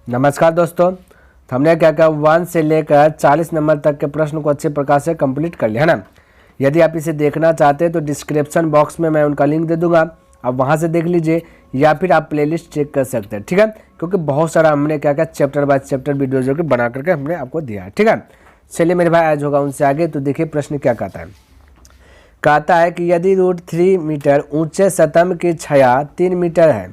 नमस्कार दोस्तों, हमने क्या क्या 1 से लेकर 40 नंबर तक के प्रश्न को अच्छे प्रकार से कंप्लीट कर लिया है ना। यदि आप इसे देखना चाहते हैं तो डिस्क्रिप्शन बॉक्स में मैं उनका लिंक दे दूंगा, आप वहां से देख लीजिए या फिर आप प्लेलिस्ट चेक कर सकते हैं, ठीक है। क्योंकि बहुत सारा हमने क्या क्या चैप्टर बाय चैप्टर वीडियो जो कि बना करके हमने आपको दिया है, ठीक है। चलिए मेरे भाई आज होगा उनसे आगे। तो देखिए प्रश्न क्या कहता है। कहता है कि यदि √3 मीटर ऊंचे स्तंभ की छाया 3 मीटर है,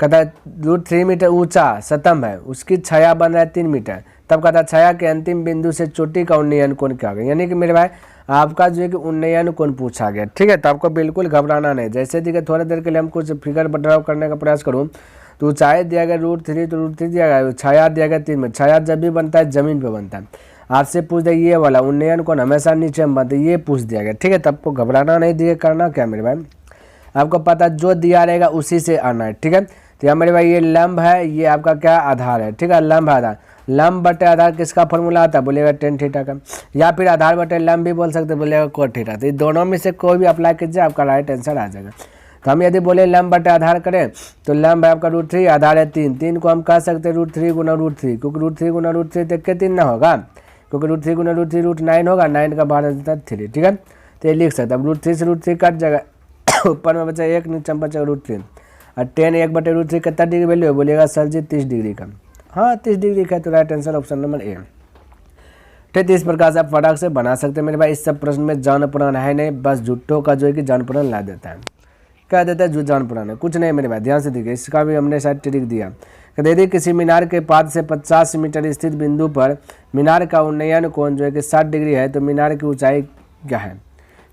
कहता है √3 मीटर ऊंचा स्तंभ है, उसकी छाया बन रहा है 3 मीटर, तब कहता है छाया के अंतिम बिंदु से चोटी का उन्नयन कोण क्या होगा। यानी कि मेरे भाई आपका जो है कि उन्नयन कोण पूछा गया, ठीक है। तो आपको बिल्कुल घबराना नहीं। जैसे देखिए थोड़ी देर के लिए हम कुछ फिगर ड्रॉ करने का प्रयास करूँ तो ऊंचाई दिया गया √3, तो √3 दिया गया, छाया दिया गया 3 में। छाया जब भी बनता है जमीन पे बनता है। आपसे पूछ दे ये वाला उन्नयन कोण हमेशा नीचे में बनता है, ये पूछ दिया गया, ठीक है। तब आपको घबराना नहीं, दिए करना क्या मेरे भाई, आपको पता जो दिया रहेगा उसी से आना है, ठीक है। तो यहाँ मेरे भाई ये लंब है, ये आपका क्या आधार है, ठीक है। लंब आधार, लंब बटे आधार किसका फॉर्मूला आता है, बोलेगा tan थीटा का, या फिर आधार बटे लंब भी बोल सकते, बोलेगा cot थीटा। तो ये दोनों में से कोई भी अप्लाई कीजिए, आपका राइट आंसर आ जाएगा। तो हम यदि बोले लंब बटे आधार करें तो लंब है आपका √3, आधार है 3, 3 को हम कह सकते हैं √3 गुना √3, क्योंकि √3 गुना √3 तक के 3 ना होगा, क्योंकि √3 गुना √3 √9 होगा, 9 का बाहर देता है 3, ठीक है। तो ये लिख सकते हैं। अब √3 से √3 कट जाएगा, ऊपर में बचा 1, नीचे में बचा √3, और tan 1/√3 कितना डिग्री वैल्यू है, बोलिएगा सर जी 30 डिग्री का। हाँ 30 डिग्री का, तो right answer option number A. ठीक, इस प्रकार से आप फटाक से बना सकते हैं मेरे भाई। इस सब प्रश्न में जान पुराण है नहीं, बस झुट्टों का जो है कि जान पुराण ला देता है, क्या देता है जो जान पुराण है, कुछ नहीं मेरे भाई। ध्यान से देखिए, इसका भी हमने शायद ट्रिक दिया। यदि किसी मीनार के पाद से 50 मीटर स्थित बिंदु पर मीनार का उन्नयन कोण जो है कि 60 डिग्री है, तो मीनार की ऊंचाई क्या है,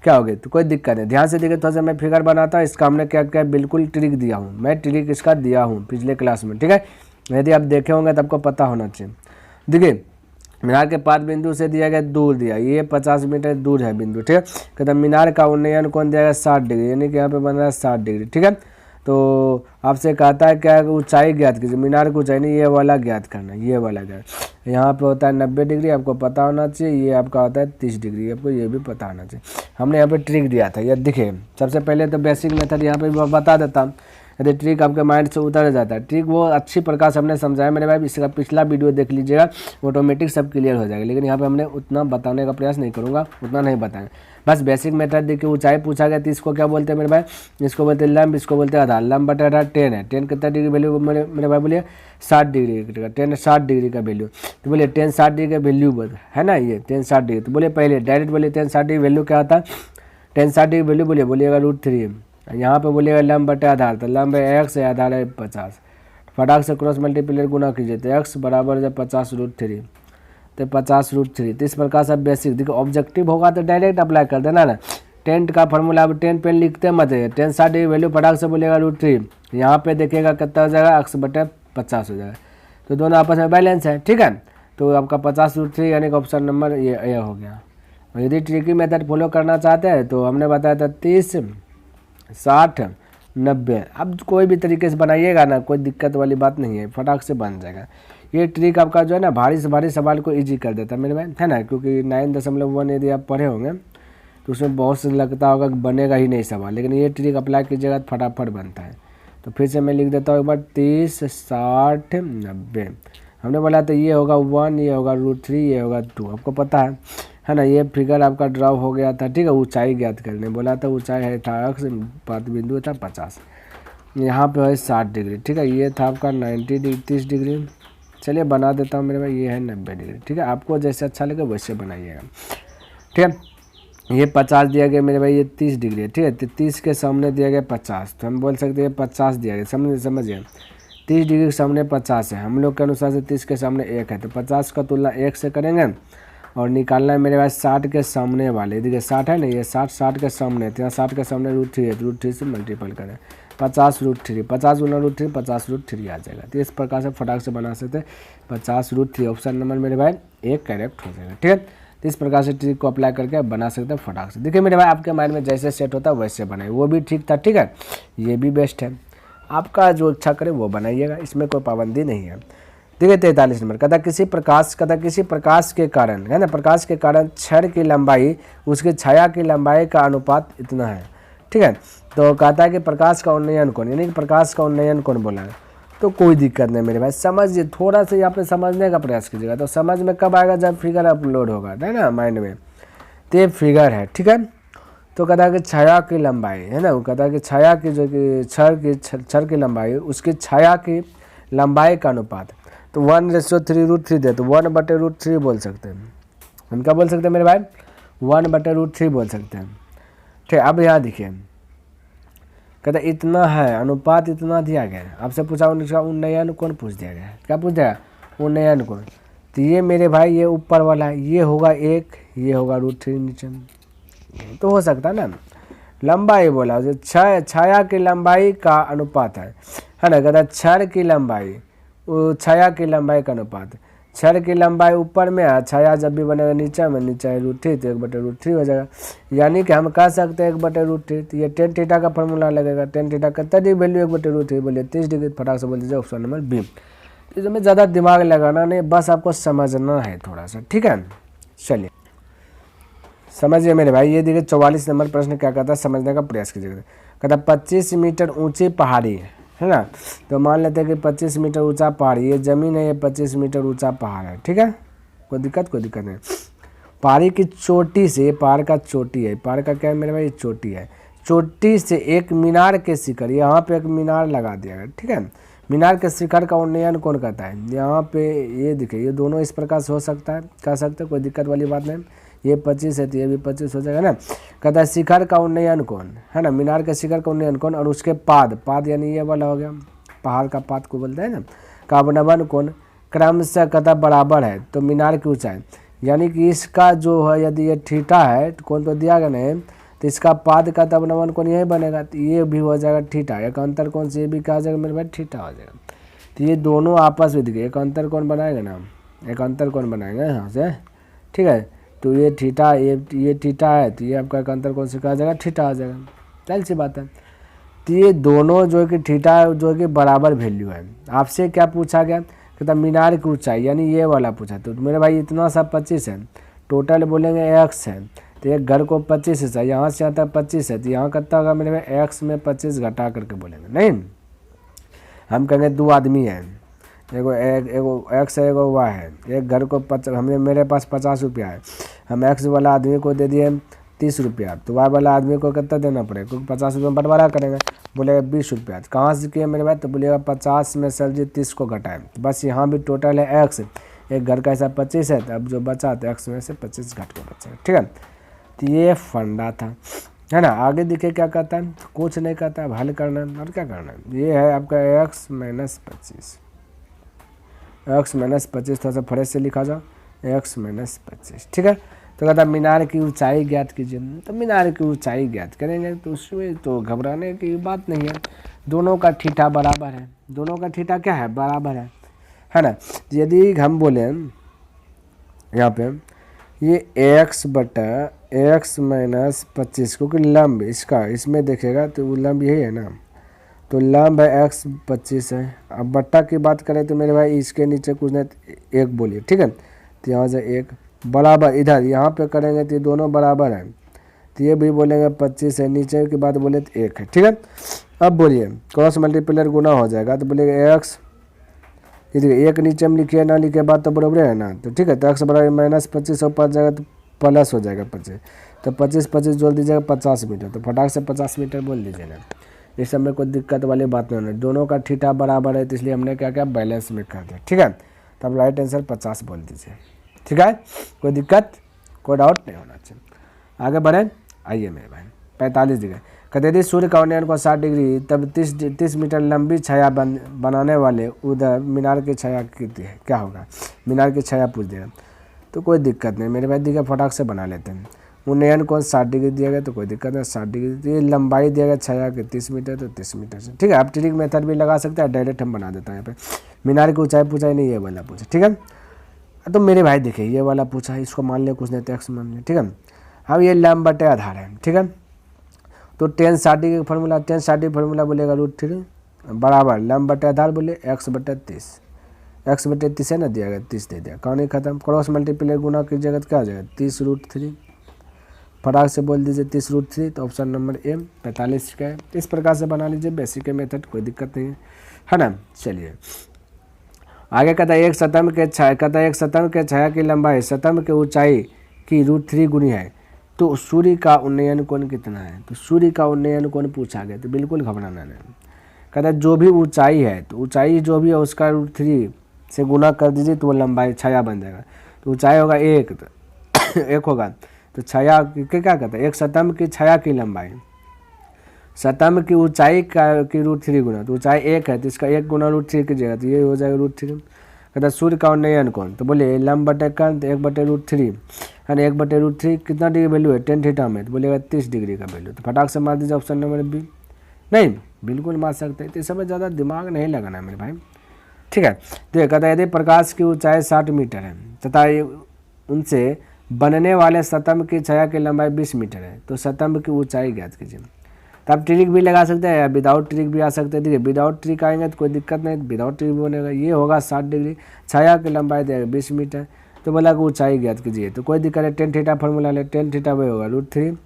क्या होगी। तो कोई दिक्कत नहीं, ध्यान से देखिए। थोड़ा सा मैं फिगर बनाता हूँ, इसका हमने क्या क्या बिल्कुल ट्रिक दिया हूँ, मैं ट्रिक इसका दिया हूँ पिछले क्लास में, ठीक है। यदि आप देखे होंगे तो आपको पता होना चाहिए। देखिए मीनार के पाद बिंदु से दिया गया दूर दिया, ये 50 मीटर दूर है बिंदु, ठीक है। कहते मीनार का उन्नयन कोण दिया गया 60 डिग्री, यानी कि यहाँ पे बन रहा है 60 डिग्री, ठीक है। तो आपसे कहता है क्या ऊंचाई ज्ञात कीजिए, मीनार की ऊंचाई नहीं, ये वाला ज्ञात करना, ये वाला ज्ञात। यहाँ पे होता है 90 डिग्री, आपको पता होना चाहिए। ये आपका होता है 30 डिग्री, आपको ये भी पता होना चाहिए। हमने यहाँ पे ट्रिक दिया था, ये देखिए। सबसे पहले तो बेसिक मेथड यहाँ पे बता देता हूँ, यदि ट्रिक आपके माइंड से उतर जाता है। ट्रिक वो अच्छी प्रकार से हमने समझाया मेरे भाई, इसका पिछला वीडियो देख लीजिएगा, ऑटोमेटिक सब क्लियर हो जाएगा। लेकिन यहाँ पे हमने उतना बताने का प्रयास नहीं करूँगा, उतना नहीं बताएंगे, बस बेसिक मेथड देखिए। ऊंचाई पूछा गया तो इसको क्या बोलते हैं मेरे भाई, इसको बोलते हैं लंब, इसको बोलते हैं आधार। लंब बटे आधार 10 है, 10 कितना डिग्री वैल्यू मेरे भाई बोलिए 60 डिग्री, 10 60 डिग्री का वैल्यू। तो बोलिए 10 60 डिग्री का वैल्यू है ना, ये 10 60 डिग्री। तो बोलिए पहले डायरेक्ट बोलिए 10 60 डिग्री वैल्यू क्या आता है, 10 60 डिग्री वैल्यू बोलिएगा √3। यहाँ पे बोलिएगा लंब बटे आधार, तो लंब है x है, आधार है 50। फटाक से क्रॉस मल्टीप्लाई गुना कीजिए, तो x बराबर जब 50 √3, तो 50 √3। तो इस प्रकार से बेसिक देखिए, ऑब्जेक्टिव होगा तो डायरेक्ट अप्लाई कर देना ना। 10 का फॉर्मूला, अब 10 पेन लिखते मत है, 10 60 डिग्री वैल्यू फटाक से बोलिएगा √3। यहाँ पे देखिएगा कितना हो जाएगा, x बटे 50 हो जाएगा, तो दोनों आपस में बैलेंस है, ठीक है। तो आपका 50 √3 यानी कि ऑप्शन नंबर ये हो गया। और यदि ट्रिकी मेथड फॉलो करना चाहते हैं तो हमने बताया था 30 60 90। अब कोई भी तरीके से बनाइएगा ना, कोई दिक्कत वाली बात नहीं है, फटाक से बन जाएगा। ये ट्रिक आपका जो है ना भारी से भारी सवाल को इजी कर देता है मेरे भाई, है ना। क्योंकि 9.1 यदि आप पढ़े होंगे तो उसमें बहुत से लगता होगा कि बनेगा ही नहीं सवाल, लेकिन ये ट्रिक अप्लाई कीजिएगा तो फटाफट बनता है। तो फिर से मैं लिख देता हूँ एक बार, 30 60 90। हमने बोला तो ये होगा 1, ये होगा √3, ये होगा 2, आपको पता है ना। ये फिगर आपका ड्रॉ हो गया था, ठीक है। ऊंचाई ज्ञात करने बोला था, ऊंचाई है था पाद बिंदु था 50, यहाँ पे है 60 डिग्री, ठीक है। ये था आपका 30 डिग्री। चलिए बना देता हूँ मेरे भाई, ये है 90 डिग्री, ठीक है। आपको जैसे अच्छा लगे वैसे बनाइएगा, ठीक है। ये 50 दिया गया मेरे भाई, ये 30 डिग्री है, ठीक है। तो 30 के सामने दिया गया 50, तो हम बोल सकते हैं 50 दिया गया, समझिए 30 डिग्री के सामने 50 है, हम लोग के अनुसार से 30 के सामने 1 है, तो 50 का तुलना 1 से करेंगे और निकालना है मेरे पास 60 के सामने वाले। देखिए 60 है ना, ये 60 के सामने, तो यहाँ 60 के सामने √3 है, तो √3 से मल्टीपल करें, 50 √3, 50 गुना √3 50 √3 आ जाएगा। तो इस प्रकार से फटाक से बना सकते हैं, 50 √3 ऑप्शन नंबर मेरे भाई एक करेक्ट हो जाएगा, ठीक है। तो इस प्रकार से ट्रिक को अप्लाई करके बना सकते हैं फटाक से। देखिए मेरे भाई आपके माइंड में जैसे सेट होता है वैसे बनाए, वो भी ठीक था, ठीक है। ये भी बेस्ट है, आपका जो इच्छा करे वो बनाइएगा, इसमें कोई पाबंदी नहीं है। देखिए 43 नंबर, कहता किसी प्रकाश के कारण, है ना, प्रकाश के कारण छड़ की लंबाई उसकी छाया की लंबाई का अनुपात इतना है, ठीक है। तो कहता है कि प्रकाश का उन्नयन कोण, यानी कि प्रकाश का उन्नयन कोण बोला है, तो कोई दिक्कत नहीं मेरे भाई, समझिए, थोड़ा सा यहाँ पे समझने का प्रयास कीजिएगा। तो समझ में कब आएगा, जब फिगर अपलोड होगा, है ना, माइंड में। तो ये फिगर है, ठीक है। तो कहता है कि छाया की लंबाई, है ना, वो कहता है कि छाया की जो कि छर की लंबाई, उसकी छाया की लंबाई का अनुपात। तो 1:3 दे, तो 1/√3 बोल सकते हैं हम। क्या बोल सकते हैं मेरे भाई, 1/√3 बोल सकते हैं। ठीक, अब यहाँ देखिए, कहते इतना है, अनुपात इतना दिया गया है। आपसे पूछा उन्नयन कोण पूछ दिया गया है। क्या पूछ दिया, उन्नयन कोण। तो ये मेरे भाई, ये ऊपर वाला है, ये होगा 1, ये होगा √3 नीचे में। तो हो सकता है ना। लंबाई बोला जो छाया की लंबाई का अनुपात है ना। कहता छर की लंबाई, छाया की लंबाई का अनुपात। छर की लंबाई ऊपर में है, छाया जब भी बनेगा नीचे में, नीचे है √3, तो 1/√3 हो जाएगा। यानी कि हम कह सकते हैं 1/√3। तो ये tan थीटा का फॉर्मूला लगेगा। tan थीटा कितना डी वैल्यू 1/√3 बोलिए 30 डिग्री। फटाक से बोल दीजिए ऑप्शन नंबर बी। इसमें ज़्यादा दिमाग लगाना नहीं, बस आपको समझना है थोड़ा सा, ठीक है। चलिए समझिए मेरे भाई, ये देखिए 44 नंबर प्रश्न क्या कहता है, समझने का प्रयास कीजिएगा। कहता 25 मीटर ऊंची पहाड़ी है ना। तो मान लेते हैं कि 25 मीटर ऊंचा पहाड़, ये ज़मीन है, ये 25 मीटर ऊंचा पहाड़ है, ठीक है। कोई दिक्कत नहीं। पहाड़ी की चोटी से, पहाड़ का चोटी है, पहाड़ का क्या है मेरे भाई, चोटी है। चोटी से एक मीनार के शिखर, यहाँ पे एक मीनार लगा दिया गया, ठीक है। मीनार के शिखर का उन्नयन कौन करता है, यहाँ पे ये देखिए, ये दोनों इस प्रकार से हो सकता है, कह सकते हैं, कोई दिक्कत वाली बात नहीं। ये 25 है तो ये भी 25 हो जाएगा ना। कहता है शिखर का उन्नयन कौन, है ना, मीनार के शिखर का उन्नयन कौन, और उसके पाद यानी ये वाला हो गया, पहाड़ का पाद को बोलते हैं ना, का अवनमन कौन क्रमशः कहता बराबर है। तो मीनार की ऊंचाई, यानी कि इसका जो है, यदि ये थीटा है तो कौन तो दिया गया नहीं, तो इसका पाद का तब नमन कौन यही बनेगा, तो ये भी हो जाएगा थीटा। एक अंतर कौन से, ये भी कहा जाएगा मेरे भाई थीटा हो जाएगा। तो ये दोनों आपस में दिखे, एक अंतर कौन बनाएगा ना, एक अंतर कौन बनाएगा यहाँ से, ठीक है। तो ये थीटा, ये थीटा है, तो ये आपका एक अंतर कौन से कहा जाएगा, थीटा आ जाएगा। जाहिर सी बात है। तो ये दोनों जो है कि थीटा जो है कि बराबर वैल्यू है। आपसे क्या पूछा गया, कहता मीनार की ऊंचाई, यानी ये वाला पूछा। तो मेरे भाई इतना सा 25 है, टोटल बोलेंगे x है, तो एक घर को 25 है, यहाँ से आता है 25 है, तो यहाँ कितना होगा मेरे भाई, x में 25 घटा करके बोलेंगे। नहीं, हम कहेंगे 2 आदमी है, एगो x है, एगो y है। एक घर को हमने, मेरे पास 50 रुपया है, हम x वाला आदमी को दे दिए 30 रुपया, तो y वाला आदमी को कितना देना पड़ेगा, क्योंकि 50 रुपये में बंटवारा करेंगे, बोलेगा 20 रुपया। कहाँ से किए मेरे भाई, तो बोलेगा 50 में सर जी 30 को घटाएं। तो बस यहाँ भी टोटल है x, एक घर का ऐसा 25 है, तो अब जो बचा तो x में से 25 घट के बचेगा, ठीक है। तो ये फंडा था, है ना। आगे देखिए क्या कहता है, कुछ नहीं कहता है, हल करना है और क्या करना है। ये है आपका x - 25, x - 25 थोड़ा सा फ्रेश से लिखा जाओ, x - 25, ठीक है। तो कहता मीनार की ऊंचाई ज्ञात कीजिए। तो मीनार की ऊंचाई ज्ञात करेंगे, तो उसमें तो घबराने की बात नहीं है, दोनों का थीटा बराबर है, दोनों का थीटा क्या है, बराबर है ना। यदि हम बोले यहाँ पे ये x - 25, क्योंकि लंब इसका, इसमें देखेगा तो वो लंब यही है ना, तो लंब है x 25 है। अब बट्टा की बात करें तो मेरे भाई इसके नीचे कुछ नहीं, 1 बोलिए, ठीक है। तो यहाँ से 1 बराबर, इधर यहाँ पे करेंगे तो ये दोनों बराबर हैं, तो ये भी बोलेंगे 25 है, नीचे की बात बोले तो 1 है, ठीक है। अब बोलिए क्रॉस मल्टीप्लायर गुना हो जाएगा, तो बोलेगा x, ये देखिए 1 नीचे में लिखिए, ना लिखे बात तो बराबर है ना, तो ठीक है। तो x बराबर -25 ऊपर जाएगा तो प्लस हो जाएगा 25, तो 25 जोड़ दीजिएगा 50 मीटर, तो फटाक से 50 मीटर बोल दीजिएगा। इस समय कोई दिक्कत वाली बात नहीं होना, दोनों का थीटा बराबर है, तो इसलिए हमने क्या किया, बैलेंस में कर दिया, ठीक है। तब राइट आंसर 50 बोल दीजिए, ठीक है। कोई दिक्कत, कोई डाउट नहीं होना चाहिए। आगे बढ़ें, आइए मेरे भाई 45 डिग्री। कहते यदि सूर्य का उन्नयन को 60 डिग्री, तब 30 मीटर लंबी छाया बनाने वाले उधर मीनार की छाया कितनी है, क्या होगा, मीनार की छाया पूछ दिया। तो कोई दिक्कत नहीं मेरे भाई, देखिए फटाक से बना लेते हैं। उन्नयन कौन 60 डिग्री दिया गया, तो कोई दिक्कत नहीं, 60 डिग्री। ये लंबाई दिया गया छाया के 30 मीटर, तो 30 मीटर से, ठीक है। आप ट्रिक मेथड भी लगा सकते हैं, डायरेक्ट हम बना देता है। यहाँ पे मीनार की ऊंचाई पूछा ही नहीं, ये वाला पूछा, ठीक है। तो मेरे भाई देखिए ये वाला पूछा है, इसको मान लिया, कुछ नहीं तो x मान लिया, ठीक है। अब ये लंब बटे आधार है, ठीक है। तो tan 60 का फॉर्मूला, tan 60 फॉर्मूला बोलेगा √3 बराबर लंब बटे आधार बोले x बटे 30, x बटे 30 है ना, दिया गया 30 दे दिया, कहानी खत्म। क्रॉस मल्टीप्लाई गुना कीजिएगा तो क्या आ जाएगा, 30√3, फटाक से बोल दीजिए 30√3, तो ऑप्शन नंबर ए 45 का है। इस प्रकार से बना लीजिए, बेसिक मेथड, कोई दिक्कत नहीं है। है ना। चलिए आगे कहता है एक शतम के छाया की लंबाई शतम के ऊंचाई की √3 गुनी है, तो सूर्य का उन्नयन कोण कितना है। तो सूर्य का उन्नयन कोण पूछा गया, तो बिल्कुल घबराना नहीं। कहता है जो भी ऊंचाई है, तो ऊंचाई जो भी है उसका √3 से गुना कर दीजिए तो वो लंबाई छाया बन जाएगा। तो ऊंचाई होगा 1, तो 1 होगा, तो छाया क्या कहता है, एक शतम की छाया की लंबाई शतम की ऊंचाई की √3 गुना, तो ऊंचाई 1 है तो इसका 1 गुना √3 कीजिएगा तो ये हो जाएगा √3। कहता सूर्य का उन्नयन कोण, तो बोलिए लंब बटे कर्ण, तो 1/√3 है ना। 1/√3 कितना डिग्री वैल्यू है, tan थीटा में, तो बोलिएगा 30 डिग्री का वैल्यू। तो फटाक से मार दीजिए ऑप्शन नंबर बी। नहीं बिल्कुल मार सकते हैं, तो इस समय ज़्यादा दिमाग नहीं लगाना है मेरे भाई, ठीक है। तो कहता है यदि प्रकाश की ऊंचाई 60 मीटर है तथा उनसे बनने वाले शतम की छाया की लंबाई 20 मीटर है, तो शतम की ऊंचाई ज्ञात कीजिए। तो आप ट्रिक भी लगा सकते हैं या विदाउट ट्रिक भी आ सकते हैं। देखिए विदाउट ट्रिक आएंगे तो कोई दिक्कत नहीं, विदाउट ट्रिक भी बनेगा। ये होगा 60 डिग्री, छाया की लंबाई देगा 20 मीटर, तो बोला कि ऊंचाई ज्ञात कीजिए, तो कोई दिक्कत है। tan थीटा फॉर्मूला ले, tan थीटा वही होगा √3,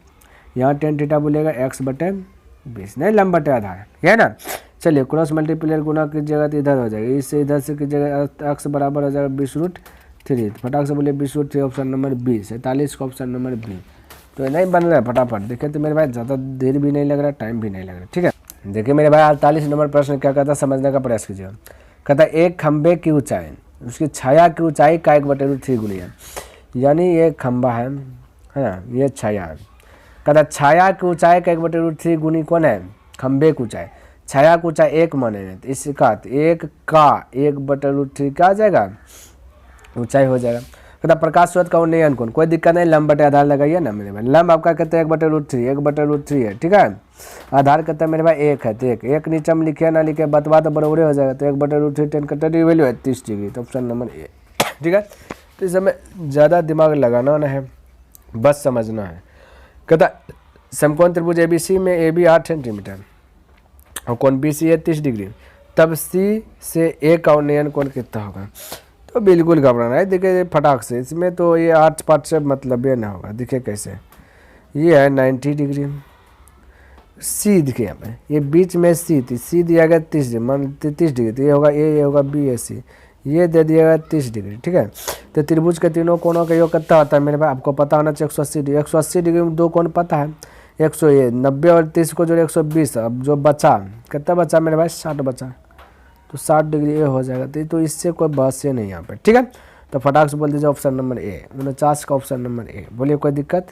यहाँ tan थीटा बोलेगा x/20, नहीं लंब बटे आधार है ना। चलिए क्रॉस मल्टीप्लायर गुना कीजिएगा तो इधर हो जाएगा, इससे इधर से कीजिएगा, x बराबर हो जाएगा 20√3। तो फटाक से बोलिए 20√3 ऑप्शन नंबर बी, 47 का ऑप्शन नंबर बी। तो नहीं बन रहा है फटाफट, देखिए तो मेरे भाई ज़्यादा देर भी नहीं लग रहा, टाइम भी नहीं लग रहा, ठीक है। देखिए मेरे भाई 48 नंबर प्रश्न क्या कहता है, समझने का प्रयास कीजिए। कहता है एक खंबे की ऊंचाई उसकी छाया की ऊंचाई का 1/√3 गुनी है, यानी ये खंबा है ना, ये छाया है। कहता छाया की ऊंचाई का 1/√3 गुनी कौन है, खंबे की ऊंचाई। छाया की ऊंचाई 1 मानेंगे तो इसका 1 का 1/√3 क्या आ जाएगा, ऊंचाई हो जाएगा। कहता प्रकाश स्रोत का उन्नयन कोण, कोई दिक्कत नहीं, लंब बटे आधार लगाइए ना मेरे भाई। लंब आपका कहते हैं 1/√3 है, ठीक है। आधार कहता है मेरे भाई 1 है, तो 1 नीचे में लिखे ना लिखे बतवा तो बराबर हो जाएगा। तो 1/√3 tan का डिग्री वैल्यू है 30 डिग्री, तो ऑप्शन नंबर ए, ठीक है। तो इस समय ज़्यादा दिमाग लगाना ना है, बस समझना है। कहता समकोण त्रिभुज ABC में AB 8 सेंटीमीटर और कोण BC है 30 डिग्री, तब C से A का उन्नयन कोण कितना होगा। तो बिल्कुल घबराना है, देखिए फटाक से, इसमें तो ये 8 पार्ट से मतलब ये ना होगा। देखिए कैसे, ये है 90 डिग्री, सी देखिए यहाँ पे, ये बीच में सी थी, सी दिया गया 30 डिग्री, मान 30 डिग्री, तो ये होगा ए, ये होगा बी, ए सी, ये दे दिया गया 30 डिग्री, ठीक है। तो त्रिभुज के तीनों कोणों का योग कितना होता है मेरे भाई, आपको पता होना चाहिए 180 डिग्री। 180 डिग्री में दो कोण पता है, 190 और 30 को जोड़े 120, अब जो बचा कितना बचा मेरे भाई, 60 बचा, तो 60 डिग्री ये हो जाएगा। तो इससे कोई बहस नहीं यहाँ पे, ठीक है। तो फटाक से बोल दीजिए ऑप्शन नंबर ए, 49 का ऑप्शन नंबर ए। बोलिए कोई दिक्कत।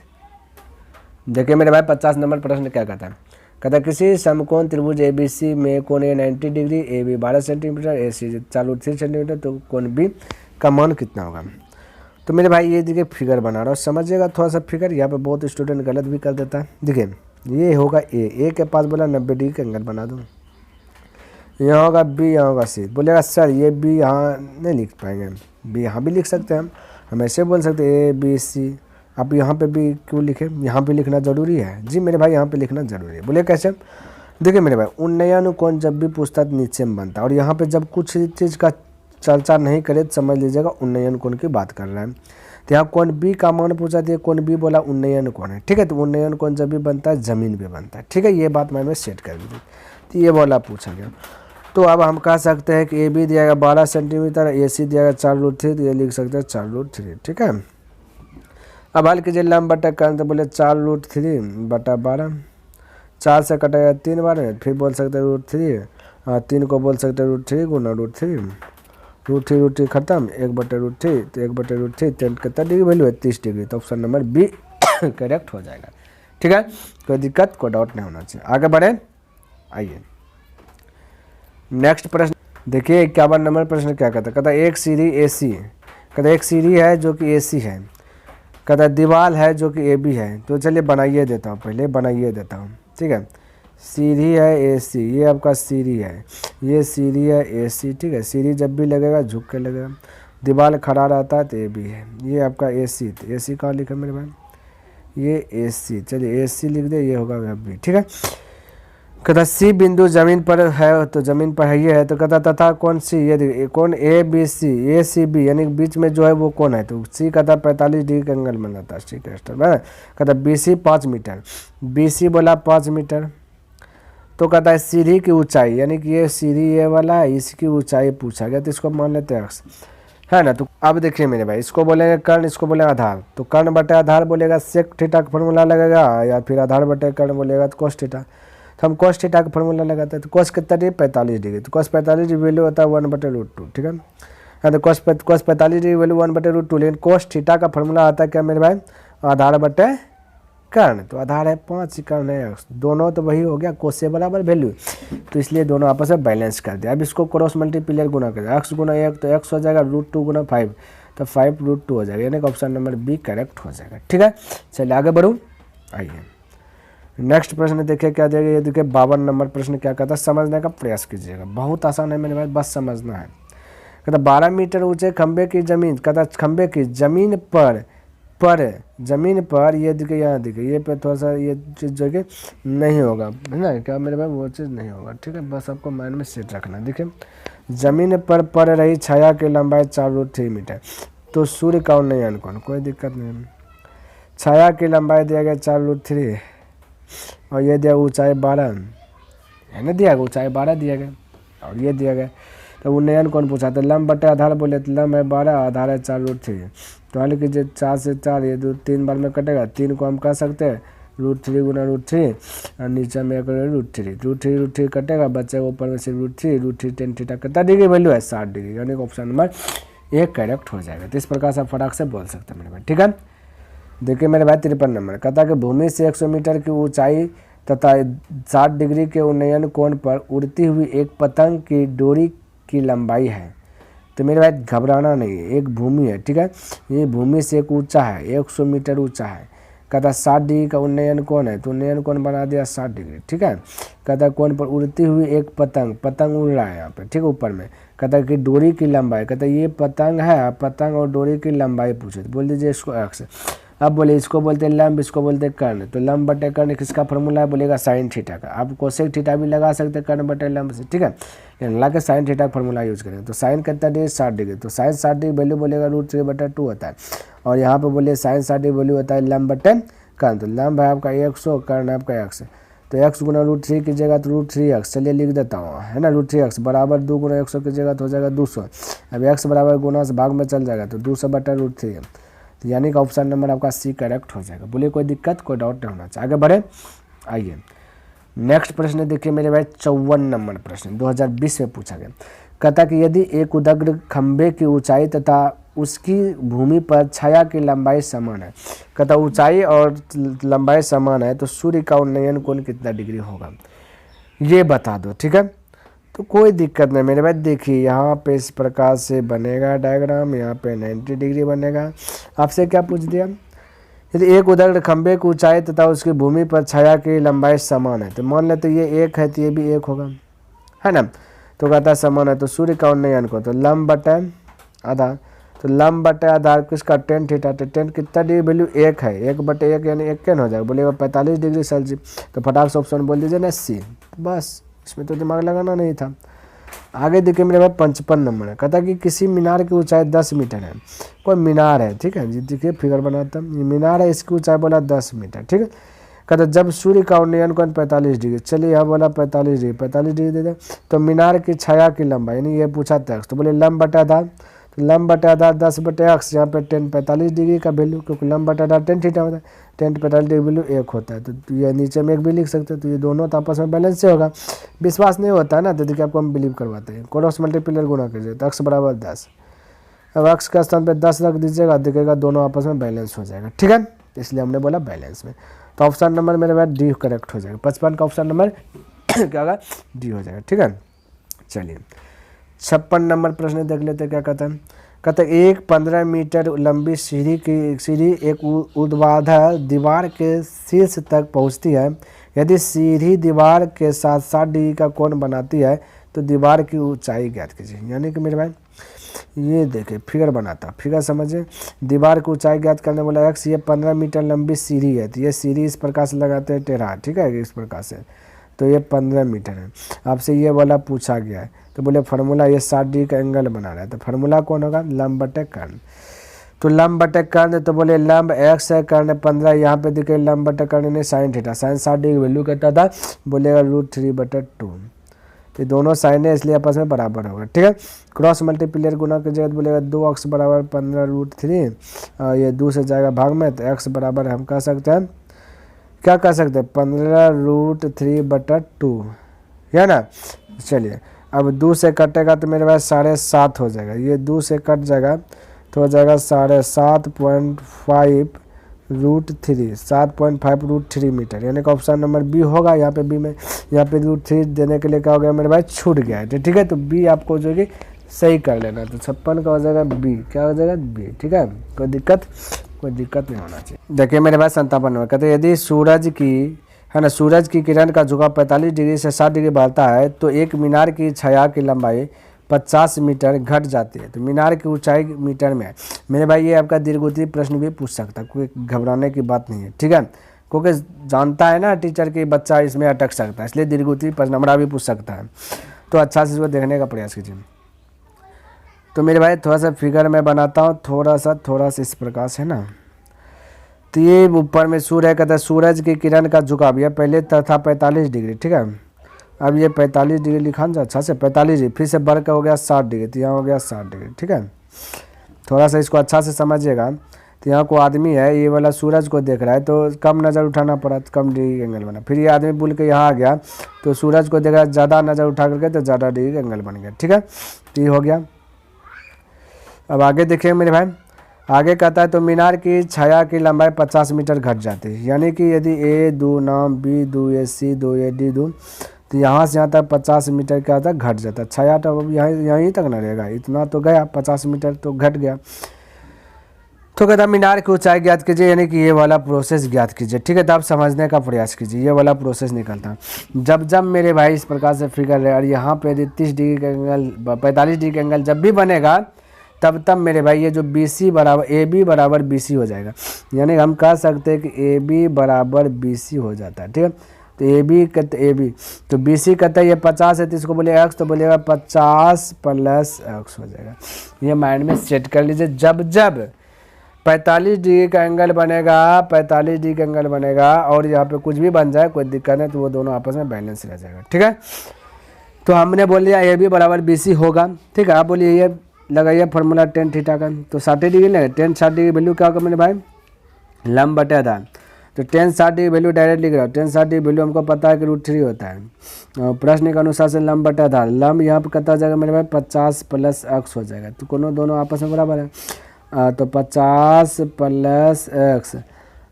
देखिए मेरे भाई 50 नंबर प्रश्न क्या कहता है, कहता है किसी समकोण त्रिभुज ABC में कोण ए 90 degree, AB 12 centimetre, AC 4√3 centimetre, तो कोण B का मान कितना होगा। तो मेरे भाई ये देखिए फिगर बना रहा हूँ, समझिएगा थोड़ा सा फिगर, यहाँ पे बहुत स्टूडेंट गलत भी कर देता है। देखिए ये होगा ए के पास बोला 90 डिग्री का एंगल बना दूँ, यहाँ होगा B, यहाँ होगा C। बोलेगा सर ये B यहाँ नहीं लिख पाएंगे, B यहाँ भी लिख सकते हैं हम ऐसे बोल सकते हैं ABC, आप यहाँ पे भी क्यों लिखे, यहाँ पे लिखना ज़रूरी है। जी मेरे भाई यहाँ पे लिखना ज़रूरी है। बोले कैसे, देखिए मेरे भाई उन्नयन कोण जब भी पूछता है नीचे में बनता है, और यहाँ पे जब कुछ चीज़ का चर्चा नहीं करे तो समझ लीजिएगा उन्नयन कोण की बात कर रहा है। तो यहाँ कोण B का मान पूछा था, कोण B बोला उन्नयन कोण है, ठीक है। तो उन्नयन कोण जब भी बनता है ज़मीन पे बनता है, ठीक है, ये बात मैंने सेट कर दी। तो ये बोला पूछा गया। तो अब हम कह सकते हैं कि AB दिया गया 12 सेंटीमीटर, AC दिया गया 4√3, तो ये लिख सकते हैं 4√3, ठीक है। अब हल कीजिए लंब बटा कर्ण, तो बोले 4√3 बटा 12, 4 से कटेगा 3 बार, फिर बोल सकते हैं √3, 3 को बोल सकते हैं √3 गुना √3 खत्म, 1/√3, तो 1/√3 tan कितना डिग्री वैल्यू है 30 डिग्री, तो ऑप्शन नंबर बी करेक्ट हो जाएगा, ठीक है। कोई दिक्कत कोई डाउट नहीं होना चाहिए। आगे बढ़े, आइए नेक्स्ट प्रश्न देखिए 51 नंबर प्रश्न क्या कहता है, कहता एक सीढ़ी AC, कहता एक सीढ़ी है जो कि AC है, कहता दीवार है जो कि AB है। तो चलिए बनाइए देता हूँ, पहले बनाइए देता हूँ, ठीक है। सीढ़ी है AC, ये आपका सीढ़ी है, ये सीढ़ी है AC, ठीक है। सीढ़ी जब भी लगेगा झुक के लगेगा, दीवार खड़ा रहता है तो AB है, ये आपका AC। तो AC कहाँ लिखा मेरे भाई, ये AC, चलिए AC लिख दे, ये होगा B, ठीक है। कहता C बिंदु जमीन पर है, तो जमीन पर है ये है, तो कहता तथा कौन सी, ये देखिए कौन ABC ACB यानी बीच में जो है वो कौन है, तो C कहता 45 डिग्री का एंगल बनाता है, ठीक है। कहता BC 5 मीटर, BC बोला 5 मीटर, तो कहता है सीढ़ी की ऊंचाई, यानी कि ये सीढ़ी ये वाला है, इसकी ऊंचाई पूछा गया, तो इसको मान लेते हैं x, है ना। तो अब देखिए मेरे भाई, इसको बोलेंगे कर्ण, इसको बोलेंगे आधार। तो कर्ण बटे आधार बोलेगा सेक थीटा का फॉर्मूला लगेगा, या फिर आधार बटे कर्ण बोलेगा तो कोस थीटा। तो हम कोस थीटा का फॉर्मूला लगाते हैं। तो कोस कितना डिग्री, 45 डिग्री। तो कोस 45 डिग्री वैल्यू होता है 1/√2, ठीक है। हाँ, तो कोस 45 डिग्री वैल्यू 1/√2, लेकिन कोस थीटा का फॉर्मूला आता है क्या मेरे भाई, आधार बटे कर्ण। तो आधार है 5, कर्ण है x, दोनों तो वही हो गया, कोस से बराबर वैल्यू, तो इसलिए दोनों आपस में बैलेंस कर दिया। अब इसको क्रॉस मल्टीप्लाई गुना कर दिया, x गुना 1 तो x हो जाएगा, √2 गुना 5 तो 5√2 हो जाएगा, यानी कि ऑप्शन नंबर बी करेक्ट हो जाएगा, ठीक है। चलिए आगे बढ़ूँ। आइए नेक्स्ट प्रश्न देखिए क्या देगा। ये देखिए 52 नंबर प्रश्न क्या कहता है, समझने का प्रयास कीजिएगा, बहुत आसान है मेरे भाई, बस समझना है। कहता 12 मीटर ऊंचे खंबे की जमीन, कहता खंबे की जमीन पर जमीन पर ये देखिए, यहाँ देखिए ये पे थोड़ा सा ये चीज़ जो कि नहीं होगा, है ना, क्या मेरे भाई वो चीज़ नहीं होगा, ठीक है, बस आपको माइंड में सेट रखना। देखिए जमीन पर पड़ रही छाया की लंबाई 4√3 मीटर, तो सूर्य का उन्नयन कोण, कोई दिक्कत नहीं। छाया की लंबाई दिया गया 4√3 और ये दिया ऊंचाई 12 है ना, दिया गया ऊंचाई 12 दिया गया, और ये दिया गया। तो उन्नयन कौन पूछा, तो लंब बटे आधार बोले, तो लंब है 12, आधार है 4√3। तो हल कीजिए 4 से 4, ये 3 बार में कटेगा, 3 को हम कह सकते हैं √3 गुना √3 और नीचे में √3 कटेगा, बच्चे ऊपर में से √3 10 थीटा कितना डिग्री वैल्यू है, 60 डिग्री, यानी कि ऑप्शन नंबर ए करेक्ट हो जाएगा। तो इस प्रकार से आप फटाक से बोल सकते हैं मेरे भाई, ठीक है। देखिए मेरे भाई 53 नंबर कहता है कि भूमि से 100 मीटर की ऊंचाई तथा 60 डिग्री के उन्नयन कोण पर उड़ती हुई एक पतंग की डोरी की लंबाई है। तो मेरे भाई घबराना नहीं है, एक भूमि है, ठीक है, ये भूमि से एक ऊंचा है, 100 मीटर ऊंचा है। कहता 60 डिग्री का उन्नयन कोण है, तो उन्नयन कोण बना दिया 60 डिग्री, ठीक है। कहता कोण पर उड़ती हुई एक पतंग उड़ रहा है यहाँ पे, ठीक है, ऊपर में। कहता कि डोरी की लंबाई, कहता ये पतंग है, पतंग और डोरी की लंबाई पूछे, तो बोल दीजिए इसको x। अब बोले इसको बोलते हैं लंब, इसको बोलते हैं कर्ण। तो लंब बटे कर्ण किसका फॉर्मूला है, बोलेगा साइन थीटा का। आप कोसेक थीटा भी लगा सकते हैं कर्ण बटे लंब से, ठीक है, लेकिन ला के साइन थीटा का फॉर्मूला यूज करेंगे। तो साइन कितना डिग्री, 60 डिग्री, तो साइन 60 डिग्री वैल्यू बोलेगा √3/2 होता है, और यहाँ पे बोलिए साइन 60 डिग्री वैल्यू होता है लंब बटे कर्ण। तो लंब है आपका 100, कर्ण है आपका x, तो x गुना √3 की जगह तो √3x, चलिए लिख देता हूँ, है ना, √3x बराबर 2 गुना 100 की जगह तो हो जाएगा 200। अब x बराबर गुना से भाग में चल जाएगा, तो 200/√3 है, तो यानी कि ऑप्शन नंबर आपका सी करेक्ट हो जाएगा। बोलिए कोई दिक्कत, कोई डाउट नहीं होना चाहिए। आगे बढ़े। आइए नेक्स्ट प्रश्न देखिए मेरे भाई 54 नंबर प्रश्न 2020 में पूछा गया। कहता कि यदि एक उदग्र खंभे की ऊंचाई तथा उसकी भूमि पर छाया की लंबाई समान है, कहता ऊंचाई और लंबाई समान है, तो सूर्य का उन्नयन कोण कितना डिग्री होगा, ये बता दो, ठीक है। तो कोई दिक्कत नहीं मेरे भाई, देखिए यहाँ पे इस प्रकार से बनेगा डायग्राम, यहाँ पे 90 डिग्री बनेगा। आपसे क्या पूछ दिया, यदि एक उदग्र खंभे की ऊंचाई तथा उसकी भूमि पर छाया की लंबाई समान है, तो मान लेते ये 1 है तो ये भी 1 होगा, है ना। तो कहता है समान है, तो सूर्य का उन्नयन को, तो लंब बटे आधार, तो लंब बटे आधार किसका, tan थीटा, तो tan कितना डिग्री वैल्यू 1 है, 1/1 यानी 1 कैन हो जाएगा, बोलेगा 45 डिग्री सेल्सियस। तो फटाक से ऑप्शन बोल दीजिए ना सी, बस इसमें तो दिमाग लगाना नहीं था। आगे देखिए मेरे भाई 55 नंबर है। कहता कि किसी मीनार की ऊंचाई 10 मीटर है, कोई मीनार है, ठीक है जी, देखिए फिगर बनाता हूँ, ये मीनार है, इसकी ऊंचाई बोला 10 मीटर, ठीक है। कहता जब सूर्य का उन्नयन कोण 45 डिग्री, चलिए यहाँ बोला 45 डिग्री दे दे, तो मीनार की छाया की लंबाई, यानी ये पूछा था तो बोले लंब बटा आधार, तो लंब बटा आधार 10/x, यहाँ पे tan 45 डिग्री का वैल्यू, क्योंकि लंब बटा आधार tan थीटा होता है, tan 45 डिग्री वैल्यू 1 होता है, तो ये नीचे में 1 भी लिख सकते हैं, तो ये दोनों तो आपस में बैलेंस से होगा। विश्वास नहीं होता है ना, तो देखिए आपको हम बिलीव करवाते हैं, क्रॉस मल्टीप्लाई गुना कीजिए, तो x बराबर 10, अब x का स्थान पे 10 रख दीजिएगा, दिखेगा दोनों आपस में बैलेंस हो जाएगा, ठीक है, इसलिए हमने बोला बैलेंस में। तो ऑप्शन नंबर मेरे पास डी करेक्ट हो जाएगा, 55 का ऑप्शन नंबर क्या होगा, डी हो जाएगा, ठीक है। चलिए 56 नंबर प्रश्न देख लेते क्या कहता है। कहते एक 15 मीटर लंबी सीढ़ी एक ऊर्ध्वाधर दीवार के शीर्ष तक पहुंचती है। यदि सीढ़ी दीवार के साथ 60 डिग्री का कोण बनाती है, तो दीवार की ऊंचाई ज्ञात कीजिए। यानी कि मेरे भाई ये देखिए फिगर बनाता, फिगर समझिए, दीवार की ऊंचाई ज्ञात करने बोला x, ये 15 मीटर लंबी सीढ़ी है, तो ये सीढ़ी इस प्रकार से लगाते हैं टेढ़ा, ठीक है, इस प्रकार से, तो ये 15 मीटर है। आपसे ये वाला पूछा गया है, तो बोले फार्मूला ये 60 डिग्री का एंगल बना रहा है, तो फार्मूला कौन होगा, लंब बटे कर्ण। तो लंब बटे कर्ण, तो बोले लंब x है, कर्ण 15, यहाँ पे दिखे लंब बटे कर्ण ने sine theta, sine 60 degree value कितना था, बोलेगा √3/2। तो दोनों साइन है इसलिए आपस में बराबर होगा, ठीक है। क्रॉस मल्टीप्लियर गुना की जगह बोलेगा 2x बराबर 15√3, और ये 2 से जाएगा भाग में, तो x बराबर हम कह सकते हैं, क्या कह सकते हैं, 15√3/2, है ना। चलिए अब 2 से कटेगा तो मेरे पास 7.5 हो जाएगा, ये 2 से कट जाएगा तो हो जाएगा 7.5 √3, 7.5 √3 मीटर, यानी कि ऑप्शन नंबर बी होगा। यहाँ पे बी में यहाँ पे √3 देने के लिए क्या हो गया मेरे भाई, छूट गया है, ठीक है। तो बी आपको जो कि सही कर लेना, तो 56 का हो जाएगा बी, क्या हो जाएगा बी, ठीक है। कोई दिक्कत नहीं होना चाहिए। देखिए मेरे भाई 57 में कहते यदि सूरज की, है ना, सूरज की किरण का झुकाव 45 डिग्री से 60 डिग्री बढ़ता है तो एक मीनार की छाया की लंबाई 50 मीटर घट जाती है। तो मीनार की ऊंचाई मीटर में है मेरे भाई, ये आपका दीर्घोत्तरी प्रश्न भी पूछ सकता है, कोई घबराने की बात नहीं है, ठीक है। क्योंकि जानता है ना टीचर कि बच्चा इसमें अटक सकता है, इसलिए दीर्घोत्तरी प्रश्न हमारा भी पूछ सकता है, तो अच्छा से इसको देखने का प्रयास कीजिए। तो मेरे भाई थोड़ा सा फिगर में बनाता हूँ, थोड़ा सा इस प्रकार से ना। तो ये ऊपर में सूर्य कहता है सूरज की किरण का झुकाव, यह पहले था 45 डिग्री, ठीक है। अब ये 45 डिग्री लिखा ना अच्छा से, 45 डिग्री फिर से बढ़ कर हो गया 60 डिग्री, तो यहाँ हो गया 60 डिग्री, ठीक है। थोड़ा सा इसको अच्छा से समझिएगा। तो यहाँ को आदमी है, ये वाला सूरज को देख रहा है, तो कम नज़र उठाना पड़ा, तो कम डिग्री एंगल बना। फिर ये आदमी बोल के यहाँ आ गया, तो सूरज को देख रहा है, ज़्यादा नज़र उठा करके तो ज़्यादा डिग्री एंगल बन गया, ठीक है। तो ये हो गया। अब आगे देखिए मेरे भाई, आगे कहता है तो मीनार की छाया की लंबाई 50 मीटर घट जाती है, यानी कि यदि A 2 नाम, B 2, A C 2, A D 2, तो यहाँ से यहाँ तक 50 मीटर क्या था, घट जाता है। छाया तो अब यहीं तक ना रहेगा, इतना तो गया, 50 मीटर तो घट गया। तो कहता मीनार की ऊंचाई ज्ञात कीजिए, यानी कि ये वाला प्रोसेस ज्ञात कीजिए, ठीक है। तो आप समझने का प्रयास कीजिए, ये वाला प्रोसेस निकलता है जब मेरे भाई इस प्रकार से फिगर है, और यहाँ पे यदि 30 डिग्री का एंगल, 45 डिग्री का एंगल जब भी बनेगा, तब मेरे भाई ये जो BC बराबर AB बराबर BC हो जाएगा, यानी हम कह सकते हैं कि AB बराबर BC हो जाता है, ठीक है। तो AB तो BC कहता है ये 50 है, तो इसको बोलेगा x, तो बोलेगा 50 + x हो जाएगा। ये माइंड में सेट कर लीजिए, जब 45 डिग्री का एंगल बनेगा, 45 डिग्री का एंगल बनेगा और यहाँ पे कुछ भी बन जाए कोई दिक्कत नहीं, तो वो दोनों आपस में बैलेंस रह जाएगा, ठीक है। तो हमने बोल दिया AB बराबर BC होगा, ठीक है। आप बोलिए ये लगाइए फॉर्मूला tan थीटा का, तो 60 डिग्री लगे, tan 60 डिग्री वैल्यू क्या होगा मेरे भाई, लंब बटे आधार। तो tan 60 डिग्री वैल्यू डायरेक्ट लिख रहा हूँ, tan 60 डिग्री वैल्यू हमको पता है कि √3 होता है, और प्रश्न के अनुसार से लंब बटे आधार, लंब यहाँ पर कितना हो जाएगा मेरे भाई 50 + x हो जाएगा, तो दोनों आपस में बराबर है। तो 50 + x,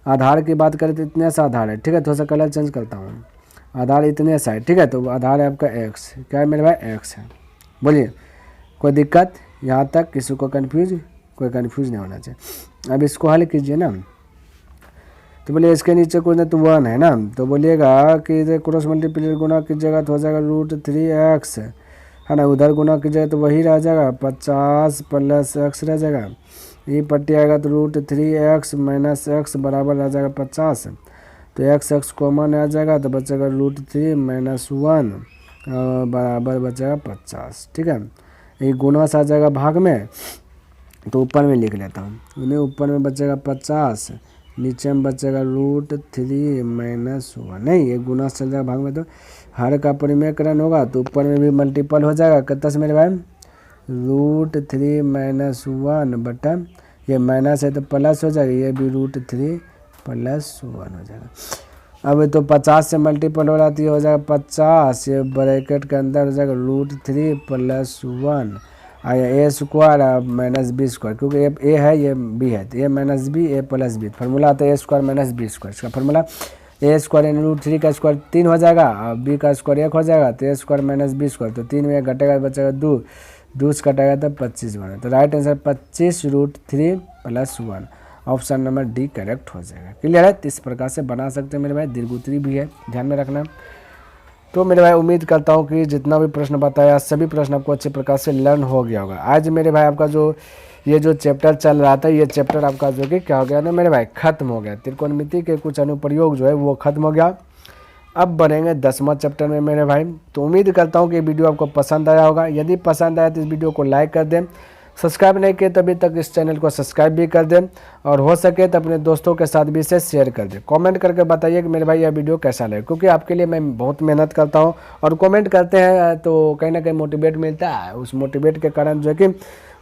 आधार की बात करें तो इतने सा आधार है, ठीक है। थोड़ा सा कलर चेंज करता हूँ, आधार इतने सा है, ठीक है। तो आधार है आपका x, क्या है मेरे भाई x है। बोलिए कोई दिक्कत यहाँ तक, किसी को कोई कन्फ्यूज नहीं होना चाहिए। अब इसको हल कीजिए ना, तो बोलिए इसके नीचे कुछ नहीं तो 1 है ना, तो बोलिएगा कि इधर क्रॉस मल्टीप्लियर गुना की जगह तो हो जाएगा √3x, है ना, उधर गुना की जगह तो वही रह जाएगा 50 + x रह जाएगा, ये पट्टी आएगा तो √3x - x बराबर रह जाएगा 50, तो x कॉमन आ जाएगा तो बचेगा √3 - 1 बराबर बचेगा 50, ठीक है। ये गुना से आ जाएगा भाग में, तो ऊपर में लिख लेता हूँ, उन्हें ऊपर में बचेगा 50, नीचे में बचेगा √3 - 1, नहीं ये गुना से चल जाएगा भाग में, तो हर का परिमेयकरण होगा तो ऊपर में भी मल्टीपल हो जाएगा, कितना से मेरे भाई √3 - 1 बटा, ये माइनस है तो प्लस हो जाएगा, ये भी √3 + 1 हो जाएगा। अब तो 50 से मल्टीपल हो रहा है, हो जाएगा 50, ये ब्रैकेट के अंदर हो जाएगा √3 + 1, आया A² -B², क्योंकि ये A है ये B है, तो A - B A + B, formula आता है A² - B², इसका फार्मूला A² यानी √3 का स्क्वायर 3 हो जाएगा, और B का स्क्वायर 1 हो जाएगा, तो A² - B², तो 3 में घटेगा बचेगा 2 से कटेगा तो 25 बना, तो right answer 25 √3 + 1, option number D correct हो जाएगा। क्लियर है, इस प्रकार से बना सकते हैं मेरे भाई, दीर्घोत्तरी भी है, ध्यान में रखना। तो मेरे भाई उम्मीद करता हूँ कि जितना भी प्रश्न बताया सभी प्रश्न आपको अच्छे प्रकार से लर्न हो गया होगा। आज मेरे भाई आपका ये जो चैप्टर चल रहा था, ये चैप्टर आपका जो कि क्या हो गया ना मेरे भाई, खत्म हो गया। त्रिकोणमिति के कुछ अनुप्रयोग जो है वो खत्म हो गया। अब बढ़ेंगे 10वां चैप्टर में मेरे भाई। तो उम्मीद करता हूँ कि वीडियो आपको पसंद आया होगा। यदि पसंद आया तो इस वीडियो को लाइक कर दें, सब्सक्राइब नहीं किए तभी तक इस चैनल को सब्सक्राइब भी कर दें और हो सके तो अपने दोस्तों के साथ भी इसे शेयर कर दें। कमेंट करके बताइए कि मेरे भाई यह वीडियो कैसा लगे, क्योंकि आपके लिए मैं बहुत मेहनत करता हूं और कमेंट करते हैं तो कहीं ना कहीं मोटिवेट मिलता है। उस मोटिवेट के कारण जो है कि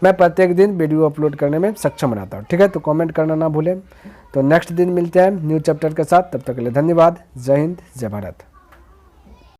मैं प्रत्येक दिन वीडियो अपलोड करने में सक्षम रहता हूँ। ठीक है, तो कमेंट करना ना भूलें। तो नेक्स्ट दिन मिलते हैं न्यू चैप्टर के साथ, तब तक के लिए धन्यवाद। जय हिंद, जय भारत।